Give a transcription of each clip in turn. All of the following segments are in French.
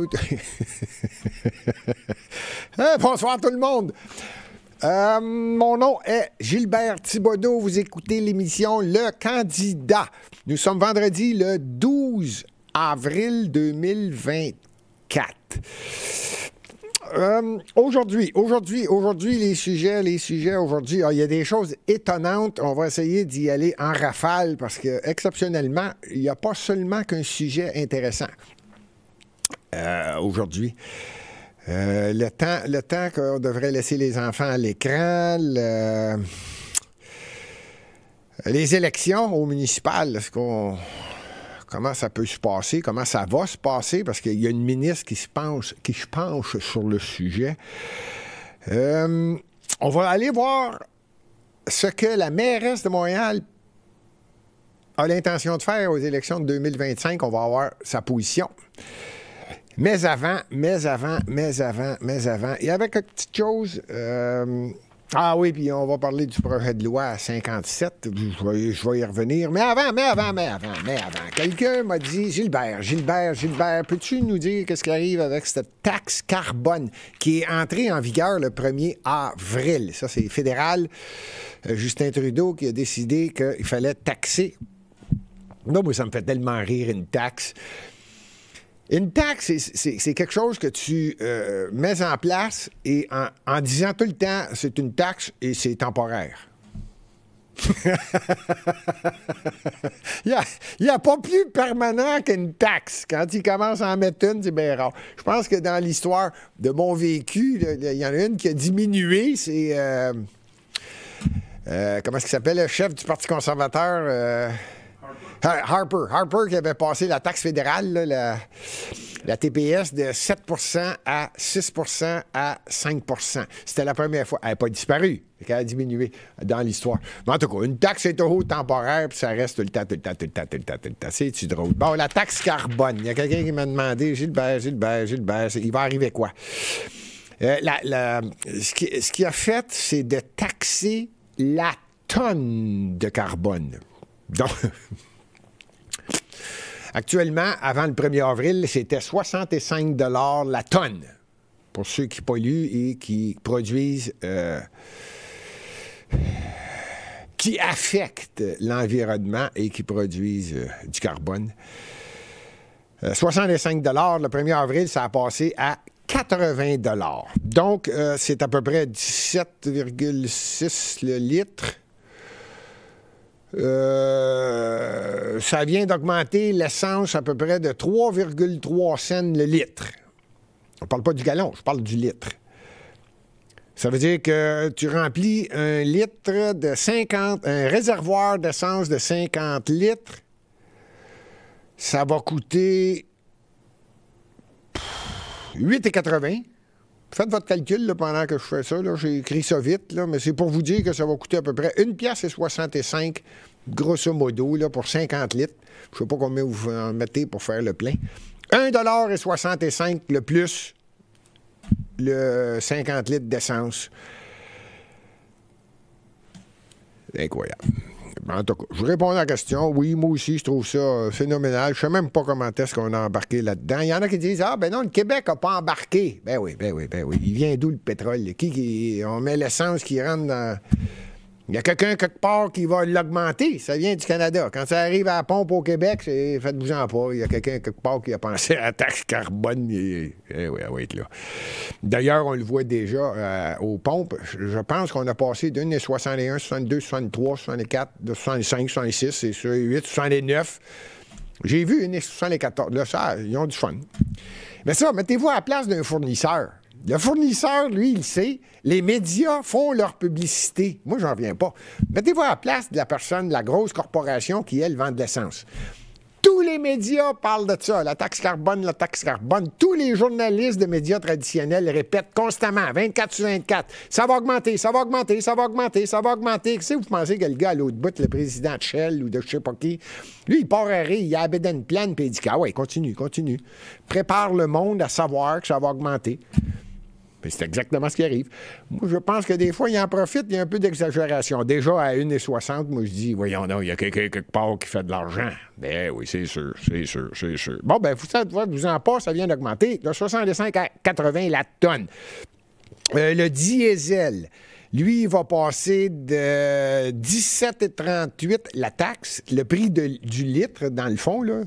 tout. Bonsoir tout le monde. Mon nom est Gilbert Thibodeau. Vous écoutez l'émission Le Candidat. Nous sommes vendredi le 12 avril 2024. Aujourd'hui, les sujets aujourd'hui, il y a des choses étonnantes. On va essayer d'y aller en rafale parce que, exceptionnellement, il n'y a pas seulement qu'un sujet intéressant aujourd'hui. Le temps qu'on devrait laisser les enfants à l'écran, les élections au municipal, comment ça peut se passer, comment ça va se passer, parce qu'il y a une ministre qui se penche sur le sujet. On va aller voir ce que la mairesse de Montréal a l'intention de faire aux élections de 2025. On va avoir sa position. Mais avant, il y avait quelques petites choses. Ah oui, puis on va parler du projet de loi 57. Je vais y revenir. Mais avant. Quelqu'un m'a dit, Gilbert, peux-tu nous dire qu'est-ce qui arrive avec cette taxe carbone qui est entrée en vigueur le 1er avril? Ça, c'est fédéral. Justin Trudeau qui a décidé qu'il fallait taxer. Non, moi, ça me fait tellement rire, une taxe. Une taxe, c'est quelque chose que tu mets en place et en disant tout le temps, c'est une taxe et c'est temporaire. Il n'y a pas plus permanent qu'une taxe. Quand ils commencent à en mettre une, c'est bien rare. Je pense que dans l'histoire de mon vécu, il y en a une qui a diminué. C'est... comment est-ce qu'il s'appelle, le chef du Parti conservateur... Harper qui avait passé la taxe fédérale, là, la TPS, de 7 à 6 à 5 C'était la première fois. Elle n'a pas disparu. Elle a diminué dans l'histoire. Mais en tout cas, une taxe est toujours temporaire, puis ça reste tout le temps. C'est-tu drôle? Bon, la taxe carbone. Il y a quelqu'un qui m'a demandé, Gilbert, il va arriver quoi? Ce qu'il a fait, c'est de taxer la tonne de carbone. Donc... Actuellement, avant le 1er avril, c'était 65 $ la tonne pour ceux qui polluent et qui produisent, qui affectent l'environnement et qui produisent du carbone. 65 $ le 1er avril, ça a passé à 80 $. Donc, c'est à peu près 17,6 le litre. Ça vient d'augmenter l'essence à peu près de 3,3 cents le litre. On ne parle pas du gallon, je parle du litre. Ça veut dire que tu remplis un réservoir d'essence de 50 litres, ça va coûter 8,80 $. Faites votre calcul là, pendant que je fais ça. Là. J'ai écrit ça vite, là, mais c'est pour vous dire que ça va coûter à peu près 1,65 $, grosso modo, là, pour 50 litres. Je ne sais pas combien vous en mettez pour faire le plein. 1,65 $ le plus le 50 litres d'essence. C'est incroyable. En tout cas, je vous réponds à la question. Oui, moi aussi, je trouve ça phénoménal. Je ne sais même pas comment est-ce qu'on a embarqué là-dedans. Il y en a qui disent, ah, ben non, le Québec n'a pas embarqué. Ben oui. Il vient d'où le pétrole? On met l'essence qui rentre dans... Il y a quelqu'un quelque part qui va l'augmenter. Ça vient du Canada. Quand ça arrive à la pompe au Québec, faites-vous-en pas. Il y a quelqu'un quelque part qui a pensé à la taxe carbone. Oui, elle va être là. D'ailleurs, on le voit déjà aux pompes. Je pense qu'on a passé de 1,61, 62, 63, 64, 65, 66, c'est 8, 69. J'ai vu 1,74. Là, ça, ils ont du fun. Mais ça, mettez-vous à la place d'un fournisseur. Le fournisseur, lui, il sait, les médias font leur publicité. Moi, j'en reviens pas. Mettez-vous à la place de la personne, de la grosse corporation qui, elle, vend de l'essence. Tous les médias parlent de ça, la taxe carbone. Tous les journalistes de médias traditionnels répètent constamment, 24 sur 24, ça va augmenter. Qu'est-ce que vous pensez que le gars à l'autre bout, le président de Shell ou de je sais pas qui, lui, il part à rire, il a la bédaine pleine, puis il dit, ah ouais, continue. Prépare le monde à savoir que ça va augmenter. Mais c'est exactement ce qui arrive. Moi, je pense que des fois, il en profite, il y a un peu d'exagération. Déjà, à 1,60, moi, je dis, voyons, non, il y a quelqu'un quelque part qui fait de l'argent. Ben oui, c'est sûr. Bon, ben, vous en pas, ça vient d'augmenter. De 65 à 80 la tonne. Le diesel, lui, il va passer de 17,38 la taxe, le prix du litre, dans le fond, là,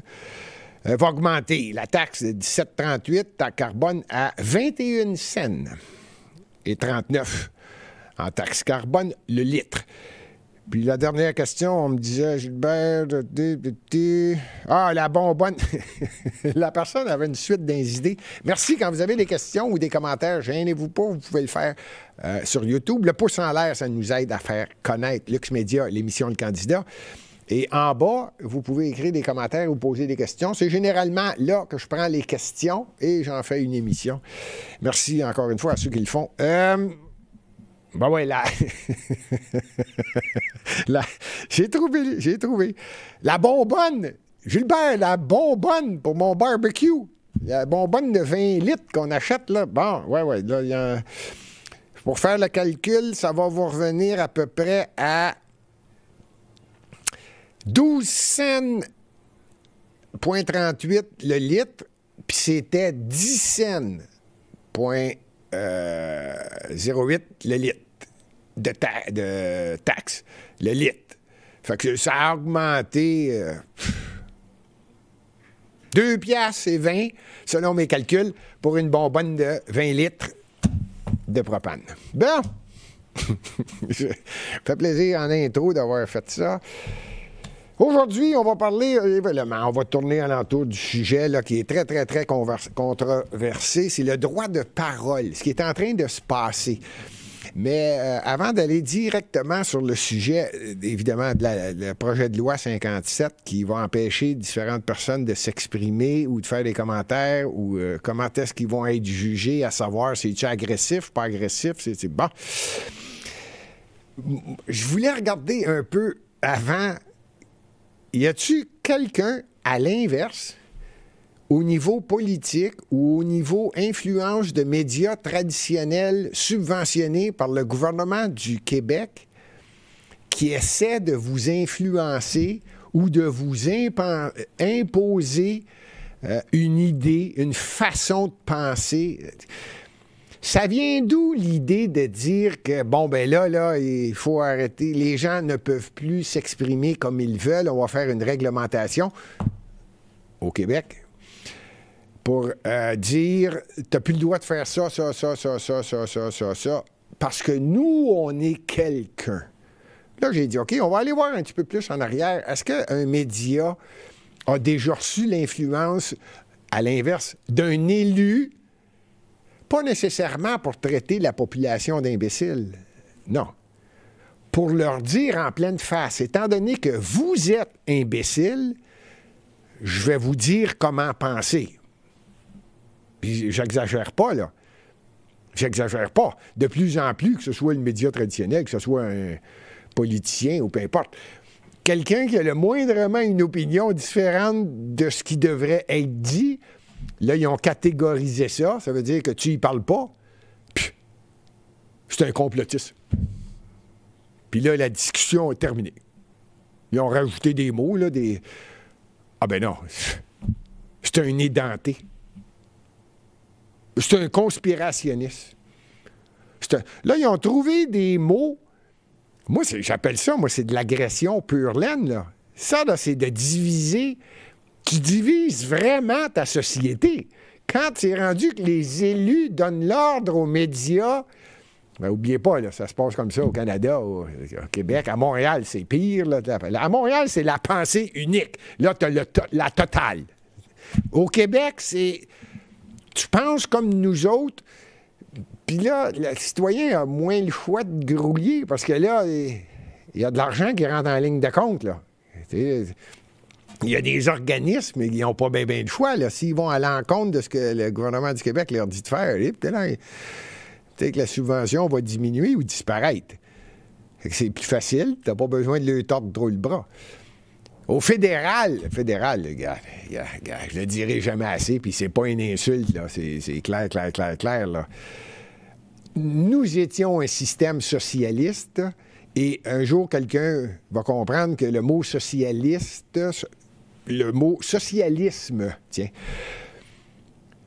va augmenter. La taxe de 17,38 en carbone à 21 cents et 39 en taxe carbone le litre. Puis la dernière question, on me disait, Gilbert, la bonbonne. La personne avait une suite d'idées. Merci, quand vous avez des questions ou des commentaires, gênez-vous pas, vous pouvez le faire sur YouTube. Le pouce en l'air, ça nous aide à faire connaître Lux Média, l'émission Le Candidat. Et en bas, vous pouvez écrire des commentaires ou poser des questions. C'est généralement là que je prends les questions et j'en fais une émission. Merci encore une fois à ceux qui le font. Ben ouais, là. J'ai trouvé. La bonbonne. Gilbert, la bonbonne pour mon barbecue. La bonbonne de 20 litres qu'on achète, là. Bon, ouais. Là, pour faire le calcul, ça va vous revenir à peu près à 12 cents point 38 le litre, puis c'était 10 cents point 08 le litre de taxe, le litre. Fait que ça a augmenté 2 piastres et 20, selon mes calculs, pour une bonbonne de 20 litres de propane. Bon! Ça fait plaisir en intro d'avoir fait ça. Aujourd'hui, on va parler, on va tourner alentour du sujet là, qui est très, très, très controversé. C'est le droit de parole, ce qui est en train de se passer. Mais avant d'aller directement sur le sujet, évidemment, le projet de loi 57 qui va empêcher différentes personnes de s'exprimer ou de faire des commentaires ou comment est-ce qu'ils vont être jugés, à savoir si c'est agressif, pas agressif, c'est bon. Je voulais regarder un peu avant. Y a-tu quelqu'un, à l'inverse, au niveau politique ou au niveau influence de médias traditionnels subventionnés par le gouvernement du Québec qui essaie de vous influencer ou de vous imposer une idée, une façon de penser? Ça vient d'où l'idée de dire que, bon, ben là, il faut arrêter, les gens ne peuvent plus s'exprimer comme ils veulent, on va faire une réglementation au Québec pour dire, t'as plus le droit de faire ça, parce que nous, on est quelqu'un. Là, j'ai dit, OK, on va aller voir un petit peu plus en arrière. Est-ce qu'un média a déjà reçu l'influence, à l'inverse, d'un élu? Pas nécessairement pour traiter la population d'imbéciles. Non. Pour leur dire en pleine face, étant donné que vous êtes imbécile, je vais vous dire comment penser. Puis j'exagère pas, là. J'exagère pas. De plus en plus, que ce soit le média traditionnel, que ce soit un politicien ou peu importe. Quelqu'un qui a le moindrement une opinion différente de ce qui devrait être dit, là, ils ont catégorisé ça. Ça veut dire que tu y parles pas. Puis, c'est un complotiste. Puis là, la discussion est terminée. Ils ont rajouté des mots, là, des... Ah ben non. C'est un édenté. C'est un conspirationniste. Là, ils ont trouvé des mots. Moi, j'appelle ça, c'est de l'agression pure laine, là. Ça, là, c'est de diviser... Tu divises vraiment ta société. Quand c'est rendu que les élus donnent l'ordre aux médias, ben, n'oubliez pas, là, ça se passe comme ça au Canada, au Québec. À Montréal, c'est pire. Là. À Montréal, c'est la pensée unique. Là, tu as la totale. Au Québec, c'est... Tu penses comme nous autres, puis là, le citoyen a moins le choix de grouiller, parce que là, il y a de l'argent qui rentre en ligne de compte, là. Il y a des organismes, ils n'ont pas bien de choix. Là. S'ils vont à l'encontre de ce que le gouvernement du Québec leur dit de faire, peut-être que la subvention va diminuer ou disparaître. C'est plus facile, tu n'as pas besoin de leur tordre trop le bras. Au fédéral, le gars, je le dirai jamais assez, puis c'est pas une insulte, là. C'est clair, là. nous étions un système socialiste et un jour, quelqu'un va comprendre que le mot socialiste, le mot socialisme, tiens,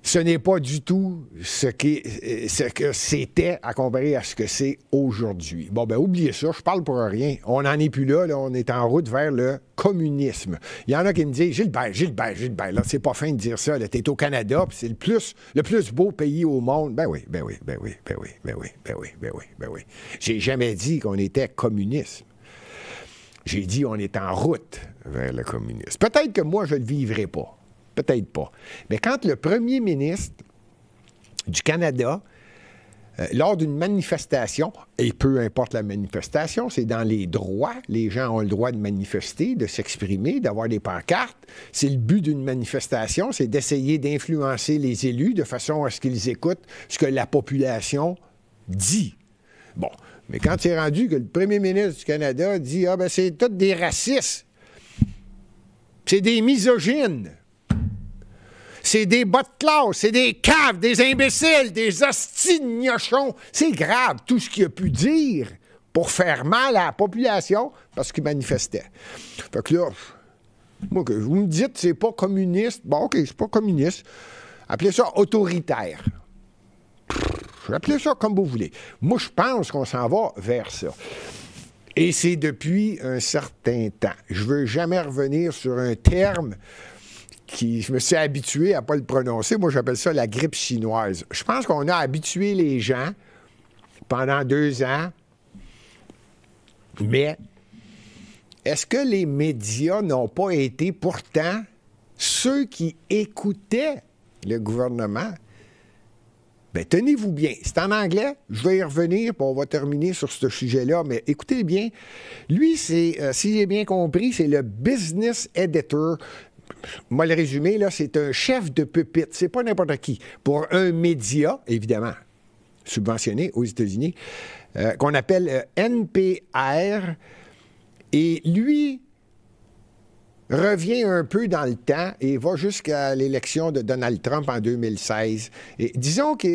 ce n'est pas du tout ce que c'était à comparer à ce que c'est aujourd'hui. Bon, ben oubliez ça, je parle pour rien. On n'en est plus là, on est en route vers le communisme. Il y en a qui me disent, Gilbert, là, c'est pas fin de dire ça, t'es au Canada, puis c'est le plus beau pays au monde. Ben oui. J'ai jamais dit qu'on était communiste. J'ai dit on est en route vers le communisme. Peut-être que moi, je ne le vivrai pas. Peut-être pas. Mais quand le premier ministre du Canada, lors d'une manifestation, et peu importe la manifestation, c'est dans les droits, les gens ont le droit de manifester, de s'exprimer, d'avoir des pancartes. C'est le but d'une manifestation, c'est d'essayer d'influencer les élus de façon à ce qu'ils écoutent ce que la population dit. Bon, mais quand c'est rendu que le premier ministre du Canada dit « Ah, ben c'est tous des racistes, c'est des misogynes, c'est des bas de classe, c'est des caves, des imbéciles, des hosties de gnochons. » C'est grave, tout ce qu'il a pu dire pour faire mal à la population parce qu'il manifestait. Fait que là, moi, que vous me dites c'est pas communiste, bon, OK, c'est pas communiste. Appelez ça autoritaire. Appelez ça comme vous voulez. Moi, je pense qu'on s'en va vers ça. Et c'est depuis un certain temps. Je veux jamais revenir sur un terme je me suis habitué à ne pas le prononcer. Moi, j'appelle ça la grippe chinoise. Je pense qu'on a habitué les gens pendant 2 ans, mais est-ce que les médias n'ont pas été pourtant ceux qui écoutaient le gouvernement? Bien, tenez-vous bien. C'est en anglais. Je vais y revenir, puis on va terminer sur ce sujet-là. Mais écoutez bien. Lui, c'est, si j'ai bien compris, c'est le business editor. Moi, le résumé, là, c'est un chef de pupitre. C'est pas n'importe qui. Pour un média, évidemment, subventionné aux États-Unis, qu'on appelle NPR. Et lui revient un peu dans le temps et va jusqu'à l'élection de Donald Trump en 2016. Et disons que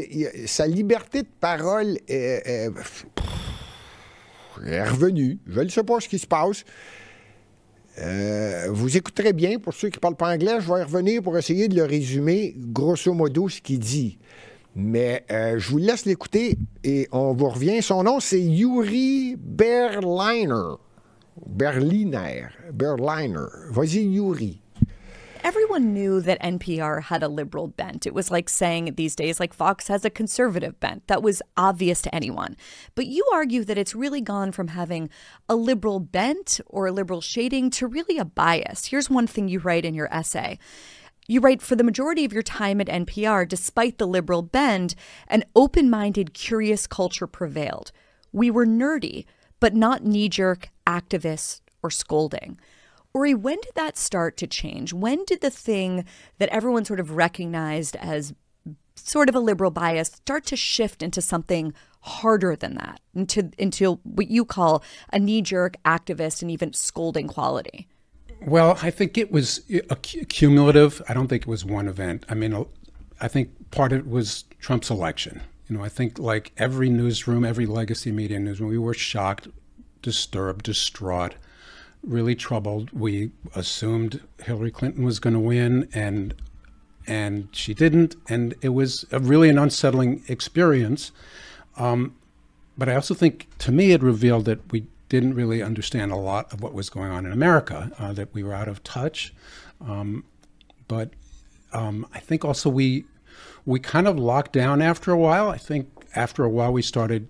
sa liberté de parole est revenue. Je ne sais pas ce qui se passe. Vous écouterez bien, pour ceux qui ne parlent pas anglais, je vais y revenir pour essayer de le résumer, grosso modo, ce qu'il dit. Mais je vous laisse l'écouter et on vous revient. Son nom, c'est Yuri Berliner. Berliner. Vas-y, Yuri. Everyone knew that NPR had a liberal bent. It was like saying these days, like Fox has a conservative bent. That was obvious to anyone. But you argue that it's really gone from having a liberal bent or a liberal shading to really a bias. Here's one thing you write in your essay. You write, for the majority of your time at NPR, despite the liberal bend, an open-minded, curious culture prevailed. We were nerdy, but not knee-jerk, activist, or scolding. Ori, when did that start to change? When did the thing that everyone sort of recognized as sort of a liberal bias start to shift into something harder than that, into what you call a knee-jerk, activist, and even scolding quality? Well, I think it was cumulative. I don't think it was one event. I mean, I think part of it was Trump's election. You know, I think like every newsroom, every legacy media newsroom, we were shocked, disturbed, distraught, really troubled. We assumed Hillary Clinton was going to win, and she didn't, and it was really an unsettling experience. But I also think, to me, it revealed that we didn't really understand a lot of what was going on in America, that we were out of touch. But I think also we kind of locked down after a while. I think after a while we started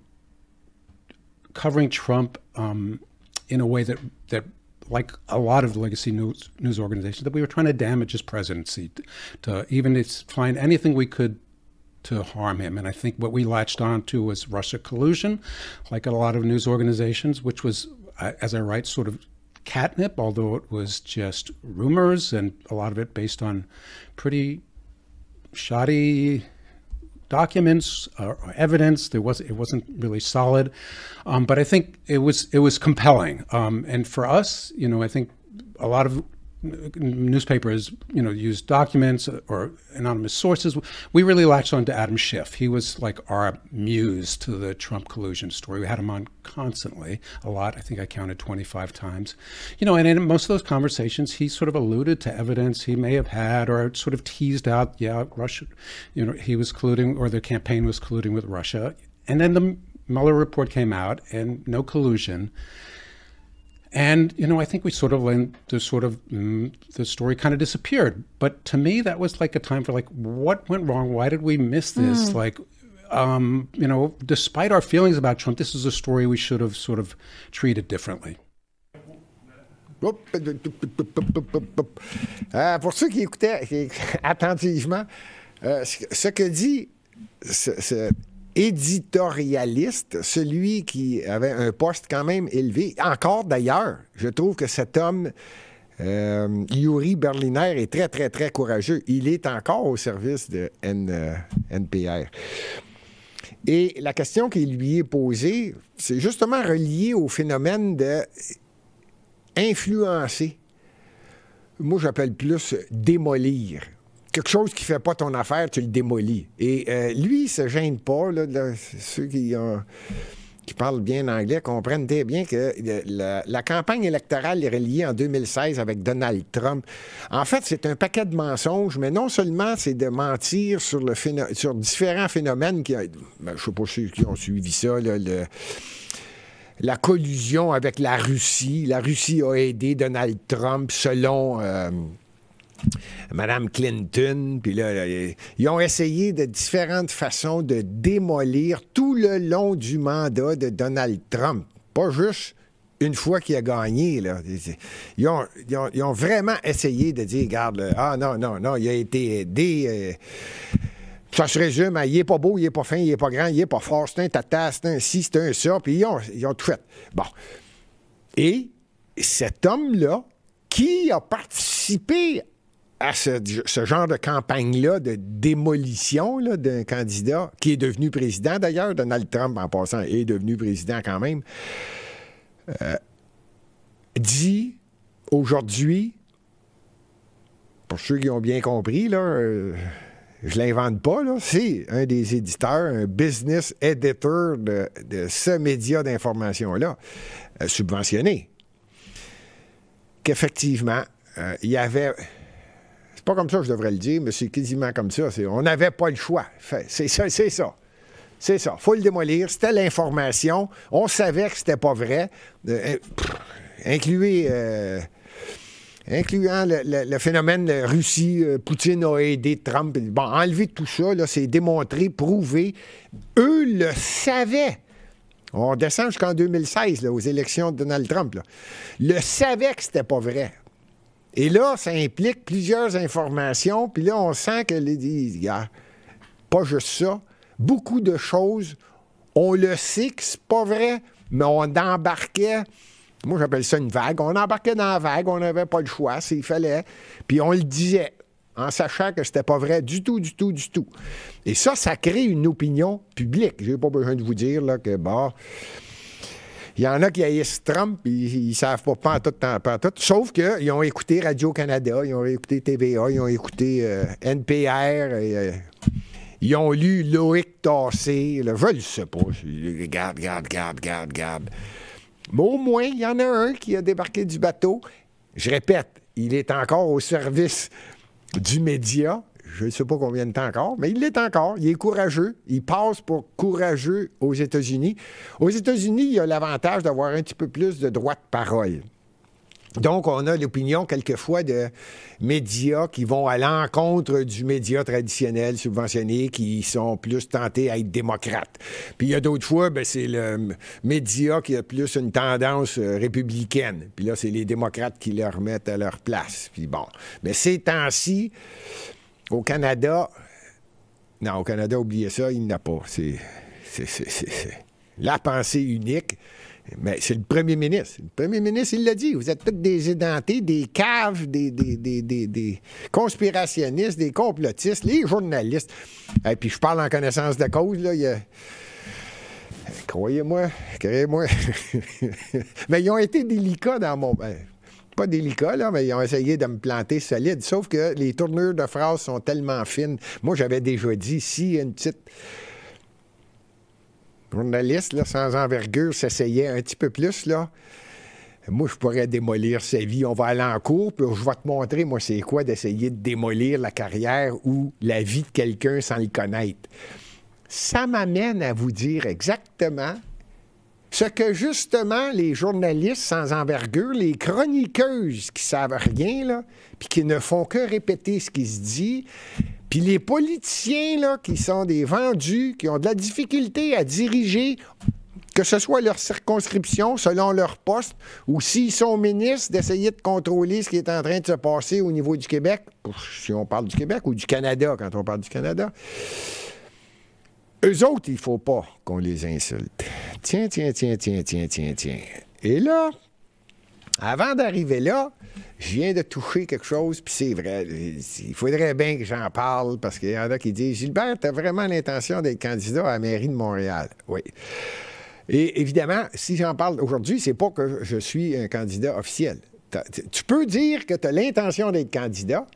covering Trump in a way that like a lot of legacy news organizations, that we were trying to damage his presidency, to even find anything we could to harm him. And I think what we latched on to was Russia collusion, like a lot of news organizations, which was, as I write, sort of catnip, although it was just rumors and a lot of it based on pretty shoddy documents or evidence. It wasn't really solid, but I think it was compelling. And for us, you know, I think a lot of newspapers, use documents or anonymous sources. We really latched on to Adam Schiff. He was like our muse to the Trump collusion story. We had him on constantly, a lot. I think I counted 25 times. And in most of those conversations, he sort of alluded to evidence he may have had or sort of teased out, Russia, he was colluding or the campaign was colluding with Russia. And then the Mueller report came out and no collusion. And, I think we sort of the story kind of disappeared. But to me, that was like a time for what went wrong? Why did we miss this? Despite our feelings about Trump, this is a story we should have sort of treated differently. Pour ceux qui écoutaient attentivement, ce que dit ce éditorialiste, celui qui avait un poste quand même élevé. Encore d'ailleurs, je trouve que cet homme, Yuri Berliner, est très, très, très courageux. Il est encore au service de NPR. Et la question qui lui est posée, c'est justement relié au phénomène de influencer. Moi, j'appelle plus démolir. Quelque chose qui ne fait pas ton affaire, tu le démolis. Et lui, il ne se gêne pas. Ceux qui parlent bien anglais comprennent très bien que la campagne électorale est reliée en 2016 avec Donald Trump. En fait, c'est un paquet de mensonges, mais non seulement c'est de mentir sur différents phénomènes je ne sais pas ceux qui ont suivi ça, la collusion avec la Russie. La Russie a aidé Donald Trump selon Mme Clinton, puis là, ils ont essayé de différentes façons de démolir tout le long du mandat de Donald Trump. Pas juste une fois qu'il a gagné, là. Ils ont vraiment essayé de dire, regarde, non, il a été aidé. Ça se résume à, il est pas beau, il est pas fin, il est pas grand, il est pas fort, c'est un tata, c'est un ci, c'est un ça, puis ils ont tout fait. Bon. Et cet homme-là, qui a participé à ce genre de campagne-là, de démolition d'un candidat, qui est devenu président d'ailleurs, Donald Trump, en passant, est devenu président quand même, dit aujourd'hui, pour ceux qui ont bien compris, là, je l'invente pas, là, c'est un des éditeurs, un business editor de ce média d'information-là, subventionné, qu'effectivement, il y avait... C'est pas comme ça que je devrais le dire, mais c'est quasiment comme ça. On n'avait pas le choix. C'est ça. C'est ça. Faut le démolir. C'était l'information. On savait que c'était pas vrai. Incluant le phénomène de Russie, Poutine a aidé Trump. Bon, enlever tout ça, là, c'est démontré, prouvé. Eux le savaient. On descend jusqu'en 2016, là, aux élections de Donald Trump. Là. Le savaient que c'était pas vrai. Et là, ça implique plusieurs informations. Puis là, on sent que pas juste ça. Beaucoup de choses, on le sait que c'est pas vrai, mais on embarquait. Moi, j'appelle ça une vague. On embarquait dans la vague, on n'avait pas le choix, s'il fallait. Puis on le disait, en sachant que c'était pas vrai du tout. Et ça crée une opinion publique. J'ai pas besoin de vous dire là, que, il y en a qui haïssent Trump, ils ne savent pas tout. Sauf qu'ils ont écouté Radio-Canada, ils ont écouté TVA, ils ont écouté NPR, ils ont lu Loïc Tassé. Je ne sais pas. Regarde. Mais au moins, il y en a un qui a débarqué du bateau. Je répète, il est encore au service du média. Je ne sais pas combien de temps encore, mais il l'est encore. Il est courageux. Il passe pour courageux aux États-Unis. Aux États-Unis, il y a l'avantage d'avoir un petit peu plus de droit de parole. Donc, on a l'opinion quelquefois de médias qui vont à l'encontre du média traditionnel subventionné, qui sont plus tentés à être démocrates. Puis il y a d'autres fois, c'est le média qui a plus une tendance républicaine. Puis là, c'est les démocrates qui le remettent à leur place. Puis bon, mais ces temps-ci, au Canada, oubliez ça, il n'y en a pas. C'est la pensée unique. Mais c'est le premier ministre. Le premier ministre, il l'a dit. Vous êtes tous des édentés, des caves, des conspirationnistes, des complotistes, les journalistes. Et puis je parle en connaissance de cause, là. Croyez-moi. Mais ils ont été délicats dans mon... pas délicat, là, mais ils ont essayé de me planter solide. Sauf que les tournures de phrases sont tellement fines. Moi, j'avais déjà dit, si une petite journaliste là, sans envergure s'essayait un petit peu plus, là, moi, je pourrais démolir sa vie. On va aller en cours, puis je vais te montrer, moi, c'est quoi d'essayer de démolir la carrière ou la vie de quelqu'un sans le connaître. Ça m'amène à vous dire exactement ce que, justement, les journalistes sans envergure, les chroniqueuses qui savent rien, là, puis qui ne font que répéter ce qui se dit, puis les politiciens, là, qui sont des vendus, qui ont de la difficulté à diriger, que ce soit leur circonscription, selon leur poste, ou s'ils sont ministres, d'essayer de contrôler ce qui est en train de se passer au niveau du Québec, si on parle du Québec, ou du Canada, quand on parle du Canada. Eux autres, il ne faut pas qu'on les insulte. Tiens. Et là, avant d'arriver là, je viens de toucher quelque chose, puis c'est vrai, il faudrait bien que j'en parle, parce qu'il y en a qui disent « Gilbert, tu as vraiment l'intention d'être candidat à la mairie de Montréal. » Oui. Et évidemment, si j'en parle aujourd'hui, c'est pas que je suis un candidat officiel. Tu peux dire que tu as l'intention d'être candidat,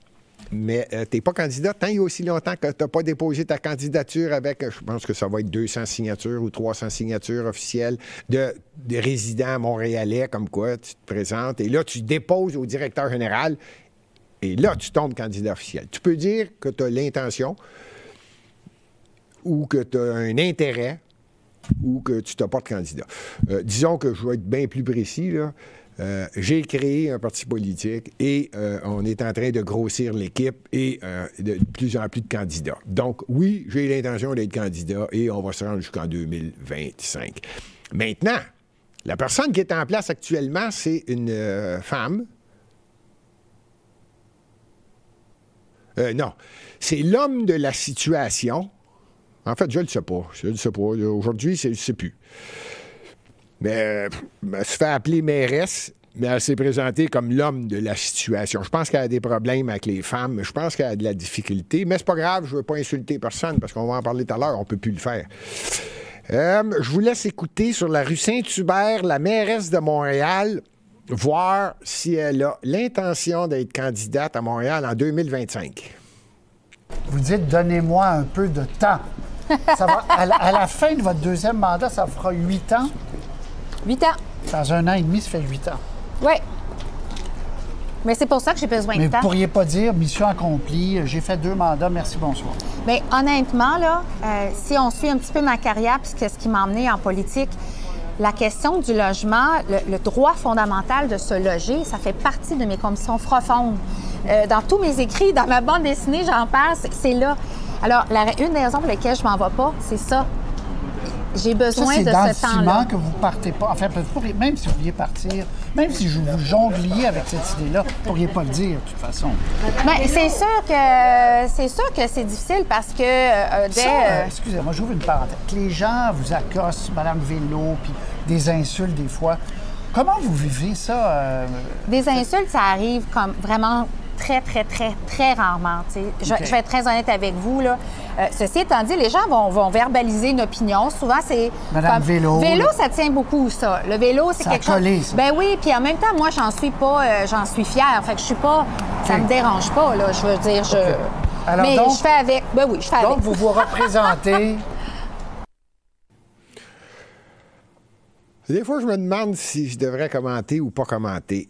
mais tu n'es pas candidat tant et aussi longtemps que tu n'as pas déposé ta candidature avec, je pense que ça va être 200 signatures ou 300 signatures officielles de résidents montréalais, comme quoi tu te présentes. Et là, tu déposes au directeur général et là, tu tombes candidat officiel. Tu peux dire que tu as l'intention ou que tu as un intérêt ou que tu t'as pas de candidat. Disons que je vais être bien plus précis, là. J'ai créé un parti politique et on est en train de grossir l'équipe et de plus en plus de candidats. Donc, oui, j'ai l'intention d'être candidat et on va se rendre jusqu'en 2025. Maintenant, la personne qui est en place actuellement, c'est une femme. Non, c'est l'homme de la situation. En fait, je ne le sais pas. Je ne le sais pas. Aujourd'hui, je ne sais plus. Mais elle se fait appeler mairesse, mais elle s'est présentée comme l'homme de la situation. Je pense qu'elle a des problèmes avec les femmes. Je pense qu'elle a de la difficulté. Mais c'est pas grave, je ne veux pas insulter personne parce qu'on va en parler tout à l'heure. On ne peut plus le faire. Je vous laisse écouter sur la rue Saint-Hubert, la mairesse de Montréal, voir si elle a l'intention d'être candidate à Montréal en 2025. Vous dites, donnez-moi un peu de temps. Ça va, à la fin de votre deuxième mandat, ça fera 8 ans. 8 ans. Dans 1 an et demi, ça fait 8 ans. Oui. Mais c'est pour ça que j'ai besoin Mais de temps. vous ne pourriez pas dire, mission accomplie, j'ai fait 2 mandats, merci, bonsoir. Bien, honnêtement, là, si on suit un petit peu ma carrière, puisque ce qui m'a emmené en politique, la question du logement, le droit fondamental de se loger, ça fait partie de mes convictions profondes. Dans tous mes écrits, dans ma bande dessinée, j'en parle, c'est là. Alors, une des raisons pour lesquelles je m'en vais pas, c'est ça. J'ai besoin de ce temps-là. C'est dans le ciment que vous ne partez pas. Enfin, même si vous vouliez partir, même si vous jongliez avec cette idée-là, vous ne pourriez pas le dire, de toute façon. Bien, c'est sûr que c'est difficile parce que excusez-moi, j'ouvre une parenthèse. Que les gens vous accostent, Mme Vélo, puis des insultes des fois. Comment vous vivez ça? Des insultes, ça arrive comme vraiment très, très, très, très rarement. Je vais être très honnête avec vous, là. Ceci étant dit, les gens vont verbaliser une opinion. Souvent, c'est... Madame Vélo. Vélo, ça tient beaucoup, ça. Le vélo, c'est quelque chose... Ça. Ben oui, puis en même temps, moi, j'en suis fière. Fait que je suis pas... Ça me dérange pas, là. Je veux dire, Alors, mais donc, je fais avec. Ben oui, je fais avec. Donc, vous vous représentez... Des fois, je me demande si je devrais commenter ou pas commenter.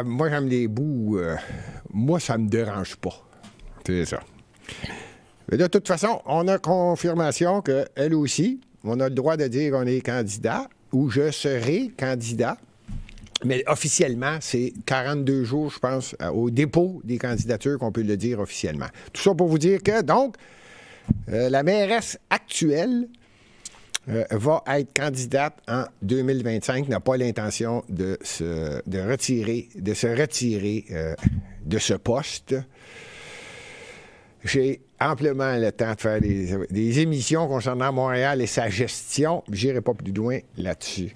Moi, j'aime les bouts. Moi, ça me dérange pas. C'est ça. Mais de toute façon, on a confirmation qu'elle aussi, on a le droit de dire qu'on est candidat ou je serai candidat. Mais officiellement, c'est 42 jours, je pense, au dépôt des candidatures qu'on peut le dire officiellement. Tout ça pour vous dire que, donc, la mairesse actuelle va être candidate en 2025, n'a pas l'intention de se retirer de ce poste. J'ai amplement le temps de faire des émissions concernant Montréal et sa gestion. Je n'irai pas plus loin là-dessus.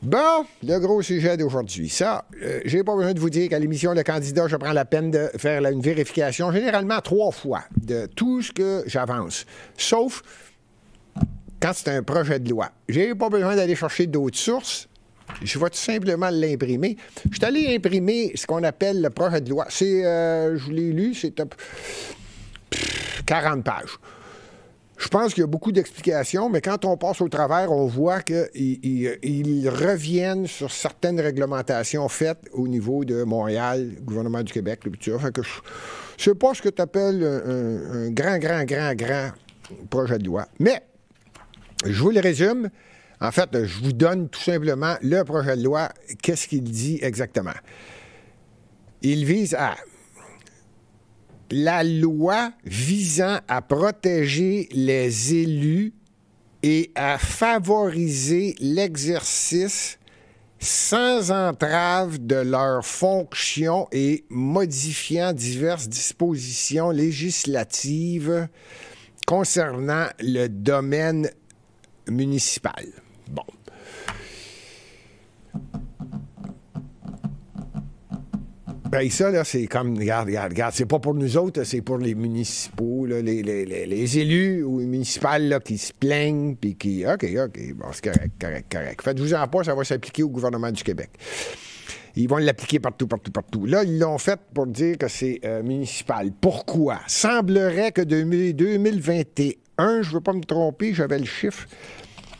Bon, le gros sujet d'aujourd'hui. Ça, j'ai pas besoin de vous dire qu'à l'émission Le Candidat, je prends la peine de faire une vérification, généralement 3 fois, de tout ce que j'avance. Sauf quand c'est un projet de loi. J'ai pas besoin d'aller chercher d'autres sources. Je vais tout simplement l'imprimer. Je suis allé imprimer ce qu'on appelle le projet de loi. C'est, je l'ai lu, c'est 40 pages. Je pense qu'il y a beaucoup d'explications, mais quand on passe au travers, on voit qu'ils reviennent sur certaines réglementations faites au niveau de Montréal, gouvernement du Québec, le tout ça. Fait que je sais pas ce que tu appelles un grand projet de loi. Mais, je vous le résume. En fait, je vous donne tout simplement le projet de loi. Qu'est-ce qu'il dit exactement? Il vise à la loi visant à protéger les élus et à favoriser l'exercice sans entrave de leurs fonctions et modifiant diverses dispositions législatives concernant le domaine municipal. Bon. Ben ça, là, c'est comme, regarde, c'est pas pour nous autres, c'est pour les municipaux, là, les élus ou les municipales là, qui se plaignent, puis qui... OK, bon, c'est correct. Faites-vous-en pas, ça va s'appliquer au gouvernement du Québec. Ils vont l'appliquer partout. Là, ils l'ont fait pour dire que c'est municipal. Pourquoi? Semblerait que depuis 2021, je ne veux pas me tromper, j'avais le chiffre,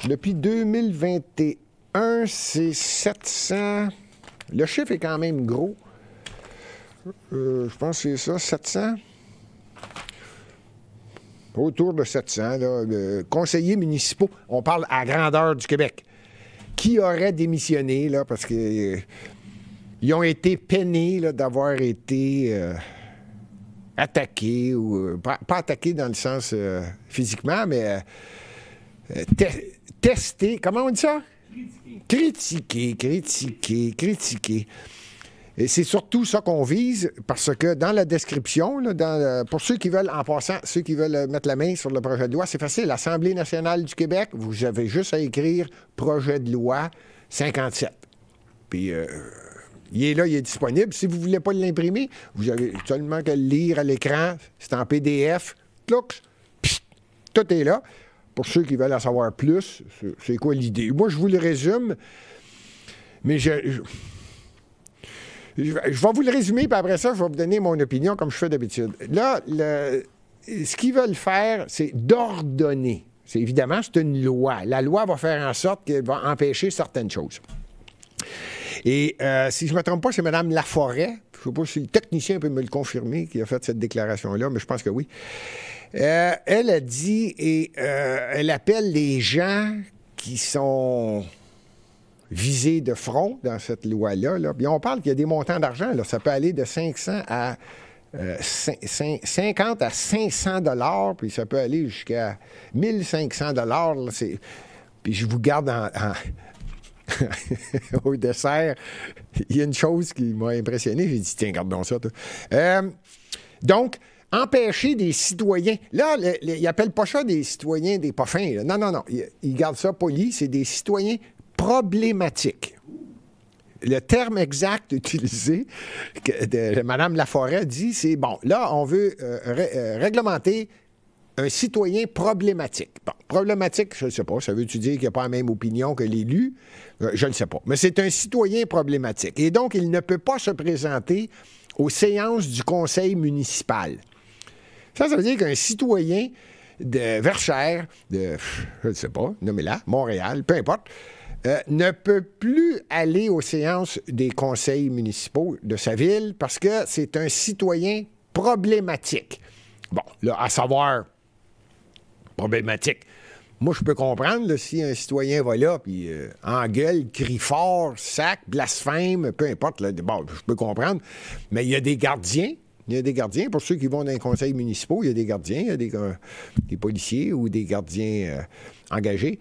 depuis 2021, c'est 700... Le chiffre est quand même gros. Je pense que c'est ça, 700? Autour de 700, là, conseillers municipaux. On parle à grandeur du Québec. Qui aurait démissionné, là, parce que ils ont été peinés là, d'avoir été attaqués, ou pas attaqués dans le sens physiquement, mais testés. Comment on dit ça? Critiquer. Et c'est surtout ça qu'on vise, parce que dans la description, là, pour ceux qui veulent, en passant, ceux qui veulent mettre la main sur le projet de loi, c'est facile. L'Assemblée nationale du Québec, vous avez juste à écrire « Projet de loi 57 ». Puis, il est là, il est disponible. Si vous ne voulez pas l'imprimer, vous avez seulement qu'à le lire à l'écran. C'est en PDF. Clouc, tout est là. Pour ceux qui veulent en savoir plus, c'est quoi l'idée? Moi, je vous le résume, mais je vais vous le résumer, puis après ça, je vais vous donner mon opinion comme je fais d'habitude. Là, ce qu'ils veulent faire, c'est d'ordonner. Évidemment, c'est une loi. La loi va faire en sorte qu'elle va empêcher certaines choses. Et si je ne me trompe pas, c'est Mme Laforêt, je ne sais pas si le technicien peut me le confirmer, qui a fait cette déclaration-là, mais je pense que oui. Elle a dit, et elle appelle les gens qui sont visés de front dans cette loi-là. Là. Puis on parle qu'il y a des montants d'argent. Là. Ça peut aller de 500 à 50 à 500 $, puis ça peut aller jusqu'à 1500 $. Puis je vous garde au dessert. Il y a une chose qui m'a impressionné. J'ai dit, tiens, gardons ça. Donc, empêcher des citoyens. Là, ils n'appellent pas ça des citoyens des pas fins. Là. Non. Ils gardent ça poli. C'est des citoyens problématiques. Le terme exact utilisé de Mme Laforêt dit, c'est bon, là, on veut réglementer un citoyen problématique. Bon, problématique, je ne sais pas. Ça veut-tu dire qu'il n'a pas la même opinion que l'élu? Je ne sais pas. Mais c'est un citoyen problématique. Et donc, il ne peut pas se présenter aux séances du conseil municipal. Ça veut dire qu'un citoyen de Verchères, je ne sais pas, nommez-la, Montréal, peu importe, ne peut plus aller aux séances des conseils municipaux de sa ville parce que c'est un citoyen problématique. Bon, là, à savoir, problématique. Moi, je peux comprendre là, si un citoyen va là, puis engueule, crie fort, sac, blasphème, peu importe, là, bon, je peux comprendre. Mais il y a des gardiens. Il y a des gardiens. Pour ceux qui vont dans les conseils municipaux, il y a des gardiens, il y a des policiers ou des gardiens engagés